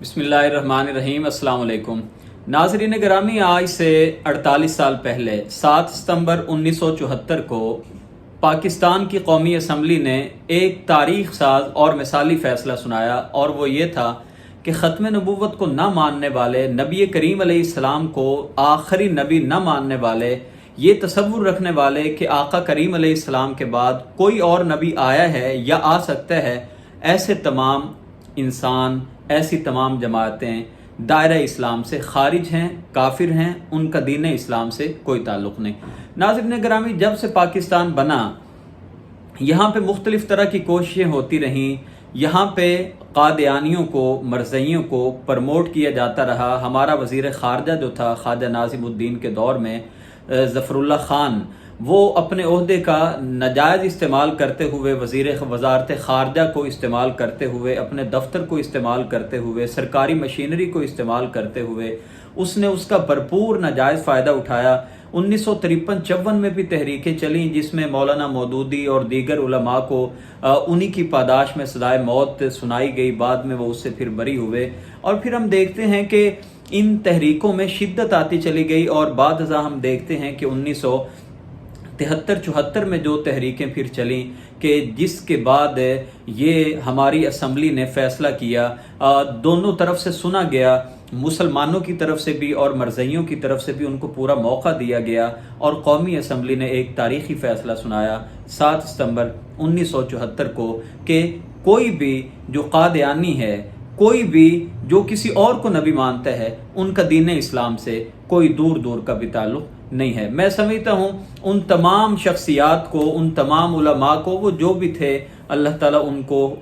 بسم اللہ الرحمن الرحیم۔ السلام علیکم ناظرین گرامی، آج سے 48 سال پہلے 7 ستمبر 1974 کو پاکستان کی قومی اسمبلی نے ایک تاریخ ساز اور مثالی فیصلہ سنایا، اور وہ یہ تھا کہ ختم نبوت کو نہ ماننے والے، نبی کریم علیہ السلام کو آخری نبی نہ ماننے والے، یہ تصور رکھنے والے کہ آقا کریم علیہ السلام کے بعد کوئی اور نبی آیا ہے یا آ سکتا ہے، ایسے تمام انسان، ایسی تمام جماعتیں دائرہ اسلام سے خارج ہیں، کافر ہیں، ان کا دین اسلام سے کوئی تعلق نہیں۔ ناظرین گرامی، جب سے پاکستان بنا، یہاں پہ مختلف طرح کی کوششیں ہوتی رہیں، یہاں پہ قادیانیوں کو، مرزائیوں کو پرموٹ کیا جاتا رہا۔ ہمارا وزیر خارجہ جو تھا خواجہ ناظم الدین کے دور میں، ظفر اللہ خان، وہ اپنے عہدے کا ناجائز استعمال کرتے ہوئے، وزارت خارجہ کو استعمال کرتے ہوئے، اپنے دفتر کو استعمال کرتے ہوئے، سرکاری مشینری کو استعمال کرتے ہوئے، اس نے اس کا بھرپور ناجائز فائدہ اٹھایا۔ 1953-54 میں بھی تحریکیں چلیں جس میں مولانا مودودی اور دیگر علماء کو انہی کی پاداش میں سزائے موت سنائی گئی، بعد میں وہ اس سے پھر بری ہوئے، اور پھر ہم دیکھتے ہیں کہ ان تحریکوں میں شدت آتی چلی گئی، اور بعد ازاں ہم دیکھتے ہیں کہ 1973-74 میں جو تحریکیں پھر چلیں کہ جس کے بعد یہ ہماری اسمبلی نے فیصلہ کیا، دونوں طرف سے سنا گیا، مسلمانوں کی طرف سے بھی اور مرزائیوں کی طرف سے بھی ان کو پورا موقع دیا گیا، اور قومی اسمبلی نے ایک تاریخی فیصلہ سنایا 7 ستمبر 1974 کو کہ کوئی بھی جو قادیانی ہے، کوئی بھی جو کسی اور کو نبی مانتا ہے، ان کا دین اسلام سے کوئی دور دور کا بھی تعلق نہیں ہے۔ میں سمجھتا ہوں ان تمام شخصیات کو، ان تمام علماء کو، وہ جو بھی تھے، اللہ تعالیٰ ان کو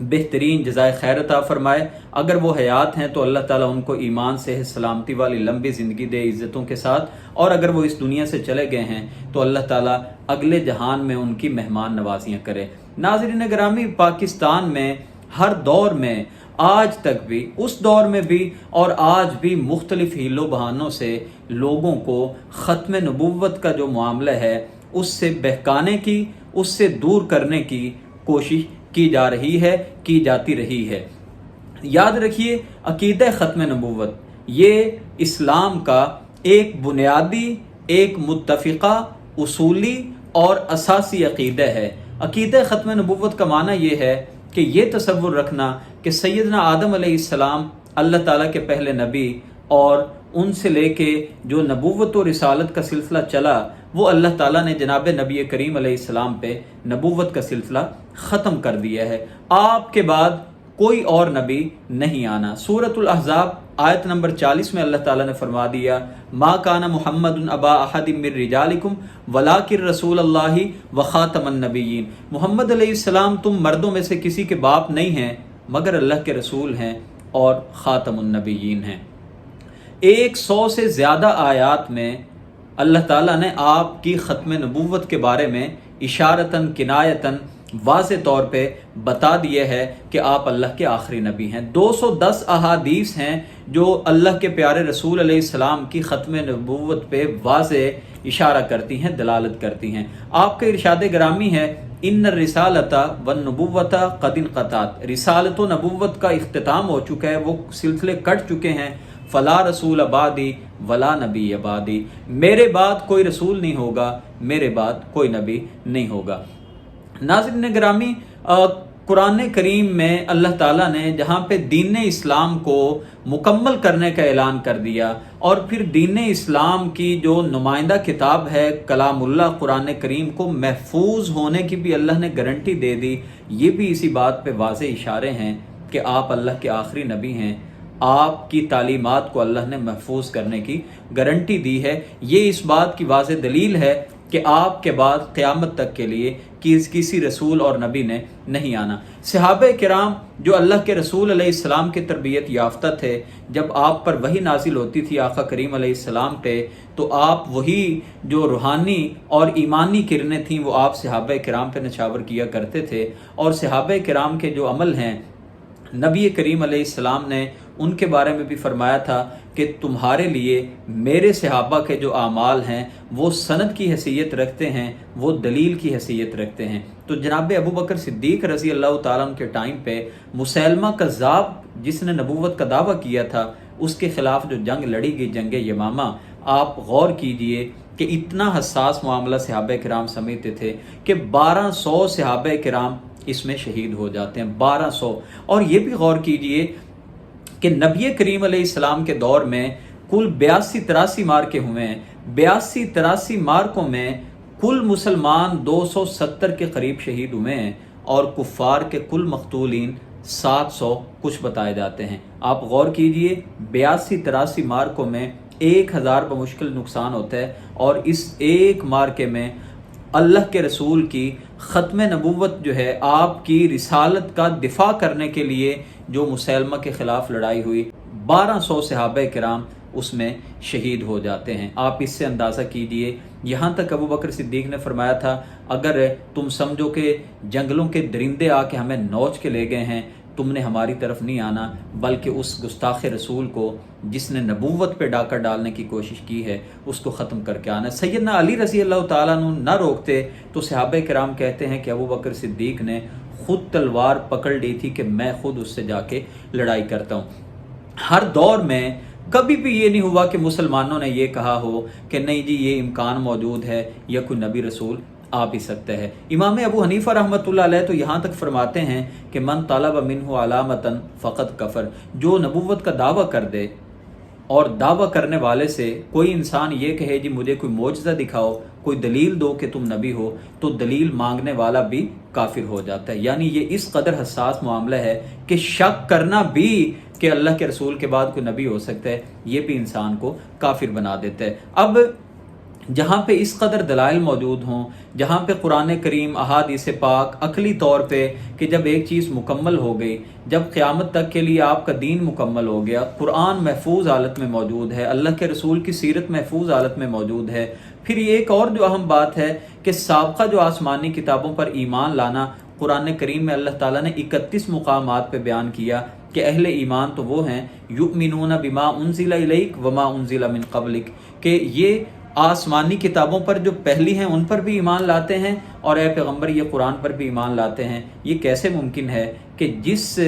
بہترین جزائے خیر عطا فرمائے۔ اگر وہ حیات ہیں تو اللہ تعالیٰ ان کو ایمان سے سلامتی والی لمبی زندگی دے عزتوں کے ساتھ، اور اگر وہ اس دنیا سے چلے گئے ہیں تو اللہ تعالیٰ اگلے جہان میں ان کی مہمان نوازیاں کرے۔ ناظرین گرامی، پاکستان میں ہر دور میں، آج تک بھی، اس دور میں بھی اور آج بھی مختلف حیل و بہانوں سے لوگوں کو ختم نبوت کا جو معاملہ ہے اس سے بہکانے کی، اس سے دور کرنے کی کوشش کی جا رہی ہے، کی جاتی رہی ہے۔ یاد رکھیے، عقیدہ ختم نبوت یہ اسلام کا ایک بنیادی، ایک متفقہ، اصولی اور اساسی عقیدہ ہے۔ عقیدہ ختم نبوت کا معنی یہ ہے کہ یہ تصور رکھنا کہ سیدنا آدم علیہ السلام اللہ تعالیٰ کے پہلے نبی، اور ان سے لے کے جو نبوت و رسالت کا سلسلہ چلا، وہ اللہ تعالیٰ نے جناب نبی کریم علیہ السلام پہ نبوت کا سلسلہ ختم کر دیا ہے۔ آپ کے بعد کوئی اور نبی نہیں آنا۔ سورۃ الاحزاب آیت نمبر 40 میں اللہ تعالیٰ نے فرما دیا، ما کان محمد ابا احد من رجالکم ولکن رسول اللہ وخاتم النبیین۔ محمد علیہ السلام تم مردوں میں سے کسی کے باپ نہیں ہیں، مگر اللہ کے رسول ہیں اور خاتم النبیین ہیں۔ 100 سے زیادہ آیات میں اللہ تعالیٰ نے آپ کی ختم نبوت کے بارے میں اشارتاً کنایتاً واضح طور پہ بتا دیا ہے کہ آپ اللہ کے آخری نبی ہیں۔ 210 احادیث ہیں جو اللہ کے پیارے رسول علیہ السلام کی ختم نبوت پہ واضح اشارہ کرتی ہیں، دلالت کرتی ہیں۔ آپ کا ارشاد گرامی ہے، ان الرسالۃ والنبوۃ قد انقطعت، رسالت و نبوت کا اختتام ہو چکا ہے، وہ سلسلے کٹ چکے ہیں۔ فلا رسول بعدی ولا نبی بعدی، میرے بعد کوئی رسول نہیں ہوگا، میرے بعد کوئی نبی نہیں ہوگا۔ ناظرین گرامی، قرآن کریم میں اللہ تعالیٰ نے جہاں پہ دین اسلام کو مکمل کرنے کا اعلان کر دیا، اور پھر دین اسلام کی جو نمائندہ کتاب ہے کلام اللہ قرآن کریم کو محفوظ ہونے کی بھی اللہ نے گارنٹی دے دی، یہ بھی اسی بات پہ واضح اشارے ہیں کہ آپ اللہ کے آخری نبی ہیں۔ آپ کی تعلیمات کو اللہ نے محفوظ کرنے کی گارنٹی دی ہے۔ یہ اس بات کی واضح دلیل ہے کہ آپ کے بعد قیامت تک کے لیے کسی رسول اور نبی نے نہیں آنا۔ صحابہ کرام جو اللہ کے رسول علیہ السلام کی تربیت یافتہ تھے، جب آپ پر وحی نازل ہوتی تھی آقا کریم علیہ السلام پہ، تو آپ وہی جو روحانی اور ایمانی کرنیں تھیں وہ آپ صحابہ کرام پہ نچھاور کیا کرتے تھے، اور صحابہ کرام کے جو عمل ہیں، نبی کریم علیہ السلام نے ان کے بارے میں بھی فرمایا تھا کہ تمہارے لیے میرے صحابہ کے جو اعمال ہیں وہ سند کی حیثیت رکھتے ہیں، وہ دلیل کی حیثیت رکھتے ہیں۔ تو جناب ابو بکر صدیق رضی اللہ تعالیٰ عنہ کے ٹائم پہ مسیلمہ کذاب جس نے نبوت کا دعویٰ کیا تھا، اس کے خلاف جو جنگ لڑی گئی، جنگ یمامہ، آپ غور کیجئے کہ اتنا حساس معاملہ صحابہ کرام سمجھتے تھے کہ 1200 صحابہ کرام اس میں شہید ہو جاتے ہیں، 1200۔ اور یہ بھی غور کیجئے کہ نبی کریم علیہ السلام کے دور میں کل 82-83 مارکے ہوئے ہیں، 82-83 مارکوں میں کل مسلمان 270 کے قریب شہید ہوئے ہیں، اور کفار کے کل مقتولین 700 کچھ بتائے جاتے ہیں۔ آپ غور کیجئے 82-83 مارکوں میں 1000 بمشکل نقصان ہوتا ہے، اور اس ایک مارکے میں اللہ کے رسول کی ختم نبوت جو ہے، آپ کی رسالت کا دفاع کرنے کے لیے جو مسیلمہ کے خلاف لڑائی ہوئی، 1200 صحابہ کرام اس میں شہید ہو جاتے ہیں۔ آپ اس سے اندازہ کیجئے، یہاں تک ابو بکر صدیق نے فرمایا تھا، اگر تم سمجھو کہ جنگلوں کے درندے آ کے ہمیں نوچ کے لے گئے ہیں، تم نے ہماری طرف نہیں آنا، بلکہ اس گستاخ رسول کو جس نے نبوت پہ ڈاکہ ڈالنے کی کوشش کی ہے، اس کو ختم کر کے آنا۔ سیدنا علی رضی اللہ تعالیٰ عنہ نہ روکتے تو صحابہ کرام کہتے ہیں کہ ابو بکر صدیق نے خود تلوار پکڑ لی تھی کہ میں خود اس سے جا کے لڑائی کرتا ہوں۔ ہر دور میں کبھی بھی یہ نہیں ہوا کہ مسلمانوں نے یہ کہا ہو کہ نہیں جی یہ امکان موجود ہے یا کوئی نبی رسول آ بھی سکتا ہے۔ امام ابو حنیفہ رحمۃ اللہ علیہ تو یہاں تک فرماتے ہیں کہ من طلب منہ علامتاً فقط کفر، جو نبوت کا دعویٰ کر دے اور دعویٰ کرنے والے سے کوئی انسان یہ کہے جی مجھے کوئی معجزہ دکھاؤ، کوئی دلیل دو کہ تم نبی ہو، تو دلیل مانگنے والا بھی کافر ہو جاتا ہے۔ یعنی یہ اس قدر حساس معاملہ ہے کہ شک کرنا بھی کہ اللہ کے رسول کے بعد کوئی نبی ہو سکتا ہے، یہ بھی انسان کو کافر بنا دیتا ہے۔ اب جہاں پہ اس قدر دلائل موجود ہوں، جہاں پہ قرآن کریم، احادیث پاک عقلی طور پہ کہ جب ایک چیز مکمل ہو گئی، جب قیامت تک کے لیے آپ کا دین مکمل ہو گیا، قرآن محفوظ حالت میں موجود ہے، اللہ کے رسول کی سیرت محفوظ حالت میں موجود ہے، پھر یہ ایک اور جو اہم بات ہے کہ سابقہ جو آسمانی کتابوں پر ایمان لانا، قرآن کریم میں اللہ تعالیٰ نے 31 مقامات پہ بیان کیا کہ اہل ایمان تو وہ ہیں یؤمنون بما انزل الیک وما انزل من قبلک، کہ یہ آسمانی کتابوں پر جو پہلی ہیں ان پر بھی ایمان لاتے ہیں، اور اے پیغمبر یہ قرآن پر بھی ایمان لاتے ہیں۔ یہ کیسے ممکن ہے کہ جس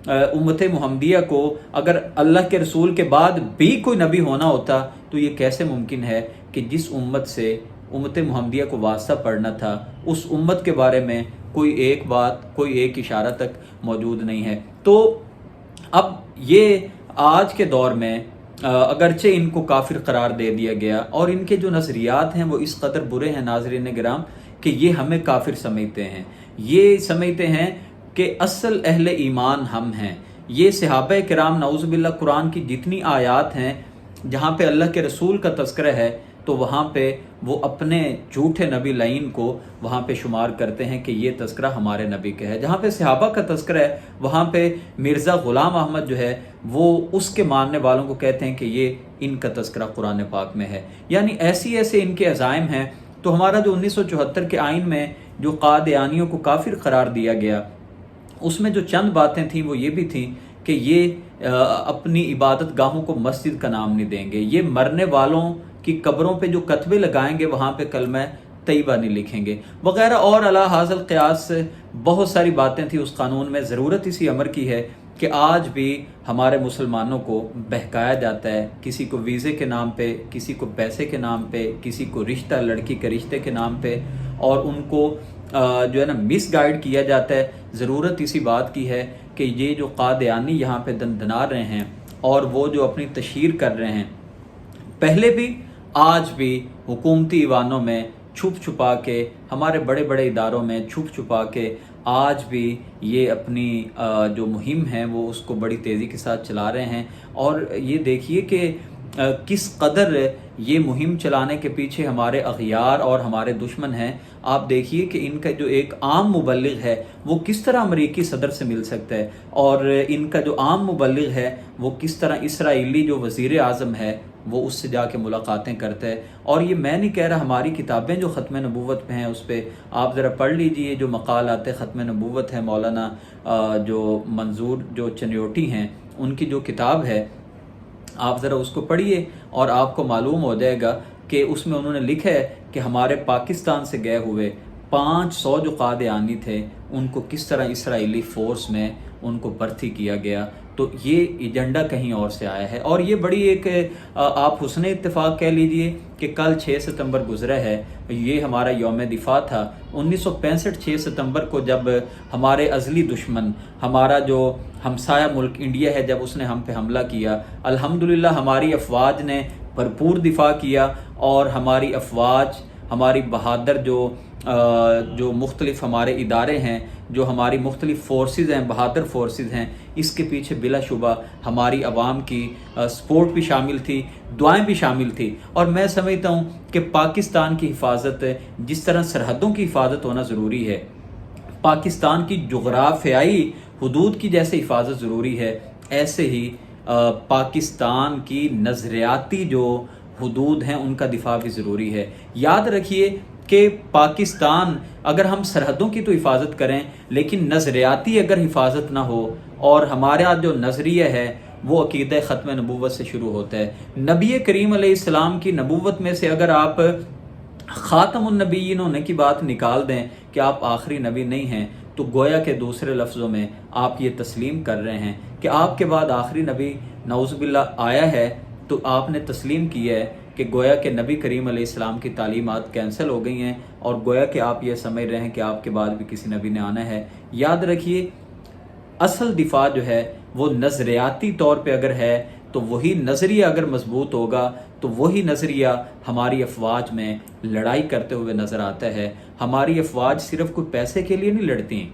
امت محمدیہ کو اگر اللہ کے رسول کے بعد بھی کوئی نبی ہونا ہوتا تو یہ کیسے ممکن ہے کہ جس امت سے امت محمدیہ کو واسطہ پڑھنا تھا، اس امت کے بارے میں کوئی ایک بات، کوئی ایک اشارہ تک موجود نہیں ہے۔ تو اب یہ آج کے دور میں اگرچہ ان کو کافر قرار دے دیا گیا، اور ان کے جو نظریات ہیں وہ اس قدر برے ہیں ناظرین گرام کہ یہ ہمیں کافر سمجھتے ہیں، یہ سمجھتے ہیں کہ اصل اہل ایمان ہم ہیں۔ یہ صحابہ کرام نعوذ باللہ قرآن کی جتنی آیات ہیں جہاں پہ اللہ کے رسول کا تذکرہ ہے تو وہاں پہ وہ اپنے جھوٹے نبی لعین کو وہاں پہ شمار کرتے ہیں کہ یہ تذکرہ ہمارے نبی کا ہے۔ جہاں پہ صحابہ کا تذکرہ ہے وہاں پہ مرزا غلام احمد جو ہے وہ اس کے ماننے والوں کو کہتے ہیں کہ یہ ان کا تذکرہ قرآن پاک میں ہے۔ یعنی ایسے ان کے عزائم ہیں۔ تو ہمارا جو 1974 کے آئین میں جو قادیانیوں کو کافر قرار دیا گیا، اس میں جو چند باتیں تھیں وہ یہ بھی تھیں کہ یہ اپنی عبادت گاہوں کو مسجد کا نام نہیں دیں گے، یہ مرنے والوں کی قبروں پہ جو کتبے لگائیں گے وہاں پہ کلمہ طیبہ نہیں لکھیں گے، وغیرہ اور علی ھذا القیاس بہت ساری باتیں تھیں اس قانون میں۔ ضرورت اسی امر کی ہے کہ آج بھی ہمارے مسلمانوں کو بہکایا جاتا ہے، کسی کو ویزے کے نام پہ، کسی کو پیسے کے نام پہ، کسی کو رشتہ لڑکی کے رشتے کے نام پہ، اور ان کو جو ہے نا مس گائیڈ کیا جاتا ہے۔ ضرورت اسی بات کی ہے کہ یہ جو قادیانی یہاں پہ دندنا رہے ہیں اور وہ جو اپنی تشہیر کر رہے ہیں، پہلے بھی آج بھی حکومتی ایوانوں میں چھپ چھپا کے، ہمارے بڑے بڑے اداروں میں چھپ چھپا کے آج بھی یہ اپنی جو مہم ہے وہ اس کو بڑی تیزی کے ساتھ چلا رہے ہیں۔ اور یہ دیکھیے کہ کس قدر یہ مہم چلانے کے پیچھے ہمارے اغیار اور ہمارے دشمن ہیں۔ آپ دیکھیے کہ ان کا جو ایک عام مبلغ ہے وہ کس طرح امریکی صدر سے مل سکتا ہے، اور ان کا جو عام مبلغ ہے وہ کس طرح اسرائیلی جو وزیر اعظم ہے وہ اس سے جا کے ملاقاتیں کرتا ہے۔ اور یہ میں نہیں کہہ رہا، ہماری کتابیں جو ختم نبوت پہ ہیں اس پہ آپ ذرا پڑھ لیجئے، جو مقالات ختم نبوت ہے مولانا جو منظور جو چنیوٹی ہیں ان کی جو کتاب ہے، آپ ذرا اس کو پڑھیے اور آپ کو معلوم ہو جائے گا کہ اس میں انہوں نے لکھا ہے کہ ہمارے پاکستان سے گئے ہوئے 500 جو قادیانی تھے ان کو کس طرح اسرائیلی فورس میں ان کو بھرتی کیا گیا، تو یہ ایجنڈا کہیں اور سے آیا ہے. اور یہ بڑی ایک آپ حسن اتفاق کہہ لیجئے کہ کل 6 ستمبر گزرا ہے، یہ ہمارا یوم دفاع تھا. 1965 6 ستمبر کو جب ہمارے ازلی دشمن، ہمارا جو ہمسایہ ملک انڈیا ہے، جب اس نے ہم پہ حملہ کیا، الحمدللہ ہماری افواج نے بھرپور دفاع کیا. اور ہماری افواج، ہماری بہادر جو مختلف ہمارے ادارے ہیں، جو ہماری مختلف فورسز ہیں، بہادر فورسز ہیں، اس کے پیچھے بلا شبہ ہماری عوام کی سپورٹ بھی شامل تھی، دعائیں بھی شامل تھی. اور میں سمجھتا ہوں کہ پاکستان کی حفاظت، جس طرح سرحدوں کی حفاظت ہونا ضروری ہے، پاکستان کی جغرافیائی حدود کی جیسے حفاظت ضروری ہے، ایسے ہی پاکستان کی نظریاتی جو حدود ہیں ان کا دفاع بھی ضروری ہے. یاد رکھیے کہ پاکستان، اگر ہم سرحدوں کی تو حفاظت کریں، لیکن نظریاتی اگر حفاظت نہ ہو، اور ہمارا جو نظریہ ہے وہ عقیدہ ختم نبوت سے شروع ہوتا ہے. نبی کریم علیہ السلام کی نبوت میں سے اگر آپ خاتم النبیین ہونے کی بات نکال دیں کہ آپ آخری نبی نہیں ہیں، تو گویا کہ دوسرے لفظوں میں آپ یہ تسلیم کر رہے ہیں کہ آپ کے بعد آخری نبی نعوذ باللہ آیا ہے. تو آپ نے تسلیم کیا ہے کہ گویا کہ نبی کریم علیہ السلام کی تعلیمات کینسل ہو گئی ہیں، اور گویا کہ آپ یہ سمجھ رہے ہیں کہ آپ کے بعد بھی کسی نبی نے آنا ہے. یاد رکھیے، اصل دفاع جو ہے وہ نظریاتی طور پہ اگر ہے تو وہی نظریہ اگر مضبوط ہوگا تو وہی نظریہ ہماری افواج میں لڑائی کرتے ہوئے نظر آتا ہے. ہماری افواج صرف کوئی پیسے کے لیے نہیں لڑتی،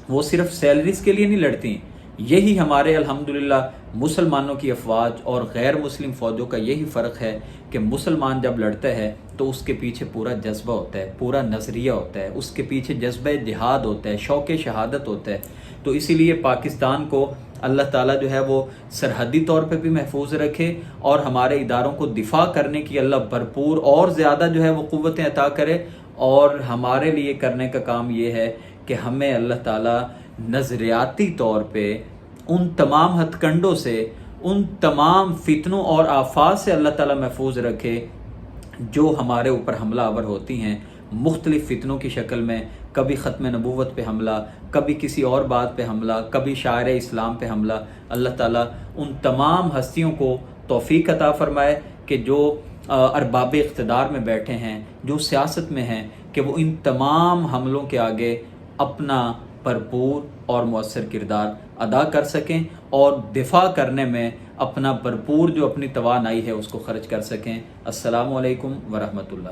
وہ صرف سیلریز کے لیے نہیں لڑتی. یہی ہمارے الحمدللہ مسلمانوں کی افواج اور غیر مسلم فوجوں کا یہی فرق ہے کہ مسلمان جب لڑتا ہے تو اس کے پیچھے پورا جذبہ ہوتا ہے، پورا نظریہ ہوتا ہے، اس کے پیچھے جذبہ جہاد ہوتا ہے، شوق شہادت ہوتا ہے. تو اسی لیے پاکستان کو اللہ تعالیٰ جو ہے وہ سرحدی طور پہ بھی محفوظ رکھے، اور ہمارے اداروں کو دفاع کرنے کی اللہ بھرپور اور زیادہ جو ہے وہ قوتیں عطا کرے. اور ہمارے لیے کرنے کا کام یہ ہے کہ ہمیں اللہ تعالیٰ نظریاتی طور پہ ان تمام ہتھ کنڈوں سے، ان تمام فتنوں اور آفات سے اللہ تعالیٰ محفوظ رکھے جو ہمارے اوپر حملہ آور ہوتی ہیں مختلف فتنوں کی شکل میں. کبھی ختم نبوت پہ حملہ، کبھی کسی اور بات پہ حملہ، کبھی شاعر اسلام پہ حملہ. اللہ تعالیٰ ان تمام ہستیوں کو توفیق عطا فرمائے کہ جو ارباب اقتدار میں بیٹھے ہیں، جو سیاست میں ہیں، کہ وہ ان تمام حملوں کے آگے اپنا بھرپور اور مؤثر کردار ادا کر سکیں، اور دفاع کرنے میں اپنا بھرپور جو اپنی توانائی ہے اس کو خرچ کر سکیں. السلام علیکم ورحمۃ اللہ.